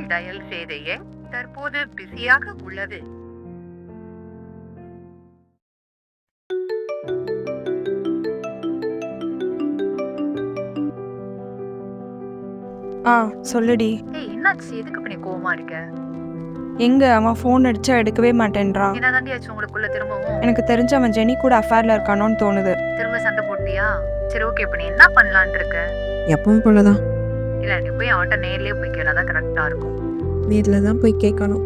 நீங்கள் டயல் செய்த எண் தற்போது பிஸியாக உள்ளது. சொல்லுடி. ஏய், என்னாச்சு? எதுக்கு இப்ப நீ கோவமா இருக்க? எங்க அவன் ஃபோன் அடிச்சா எடுக்கவே மாட்டேன்றான். என்னதாண்டி ஆச்சு உங்களுக்குள்ள திரும்பவும்? எனக்கு தெரிஞ்ச அவன் ஜெனி கூட அஃபேர்ல இருக்கானோன்னு தோணுது. திரும்ப சண்டை போட்டியா? சரி, ஓகே. இப்ப நீ என்ன பண்ணலான்னு இருக்க? எப்பவும் போலதான். இல்ல, நீ போய் அவன்கிட்ட நேர்லயே போய் கேளாதான் கரெக்டா இருக்கும். நேரில் தான் போய் கேட்கணும்.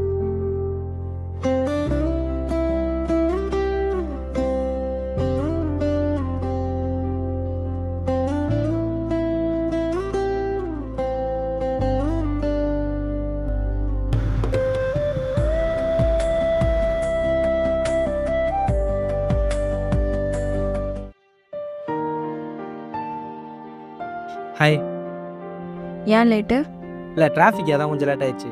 ஹாய். ஏன் லேட்டு? இல்லை, டிராஃபிக் அதான் கொஞ்சம் லேட் ஆயிடுச்சு.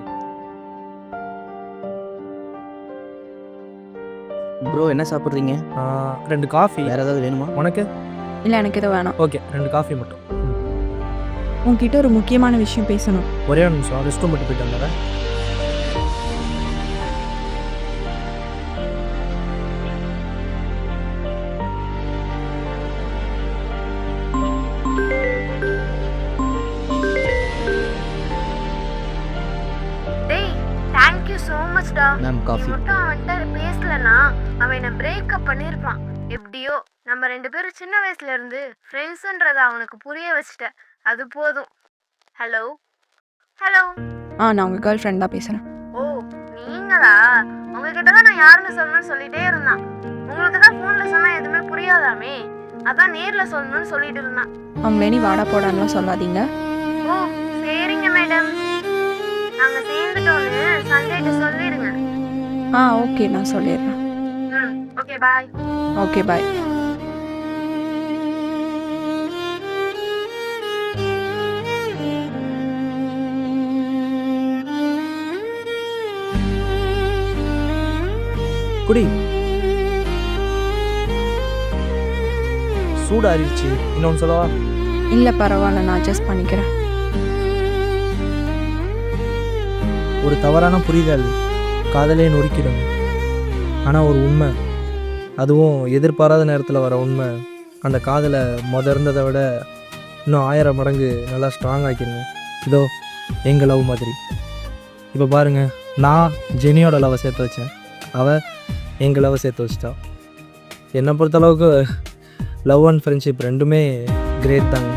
ப்ரோ என்ன சாப்பிட்றீங்க? 2 காஃபி. வேறு ஏதாவது வேணுமா? உனக்கு? இல்லை, எனக்கு எதுவும் வேணாம். ஓகே, 2 காஃபி மட்டும். உன்கிட்ட ஒரு முக்கியமான விஷயம் பேசணும். ஒரே ஒரு நிமிஷம், ரெஸ்ட் ரூம் மட்டும் போயிட்டு வந்துடுறேன். டேய், thank you so much டா. மேம் நீ காஃபி. மட்டும் அவன்கிட்ட பேசலனா அவன் என்ன பிரேக்கப் பண்ணிருப்பான். எப்படியோ நம்ம 2 பேரும் சின்ன வயசுல இருந்து ஃப்ரெண்ட்ஸ்ன்றத அவனுக்கு புரிய வச்சிட்ட. அது போதும். Hello hello. நான் உங்கள் கேர்ள் ஃப்ரெண்ட் தான் பேசுகிறேன். ஓ, நீங்களா? உங்ககிட்ட தான் நான் யாருன்னு சொல்லணும்னு சொல்லிட்டே இருந்தான். உங்களுக்கு தான் ஃபோனில் சொன்னால் எதுவுமே புரியாதாமே, அதான் நேரில் சொல்லணும்னு சொல்லிட்டு இருந்தான். அவங்களே நீ வாடா போடான்லாம் சொல்லாதீங்க. ஓ, சரிங்க மேடம். நாங்கள் சேர்ந்துட்டோன்னு சண்டேட்டு சொல்லிடுங்க. ஓகே, நான் சொல்லிடுறேன். ஓகே, பாய். ஓகே, பாய். குடி. சூடு ஆறிடுச்சு. இன்னொன்று சொல்லவா? இல்லை, பரவாயில்ல, நான் அட்ஜஸ்ட் பண்ணிக்கிறேன். ஒரு தவறான புரிதல் காதலே நொறுக்கிடும். ஆனால் ஒரு உண்மை, அதுவும் எதிர்பாராத நேரத்தில் வர உண்மை, அந்த காதலை இருந்ததை விட இன்னும் 1000 மடங்கு நல்லா ஸ்ட்ராங் ஆக்கிடுங்க. இதோ எங்கள் லவ் மாதிரி. இப்போ பாருங்கள், நான் ஜெனியோட லவ்வை சேர்த்து வச்சேன், அவள் எங்கள் லவ்வை சேர்த்து வச்சிட்டா. என்னை பொறுத்தளவுக்கு லவ் அண்ட் ஃப்ரெண்ட்ஷிப் ரெண்டுமே கிரேட் தாங்க.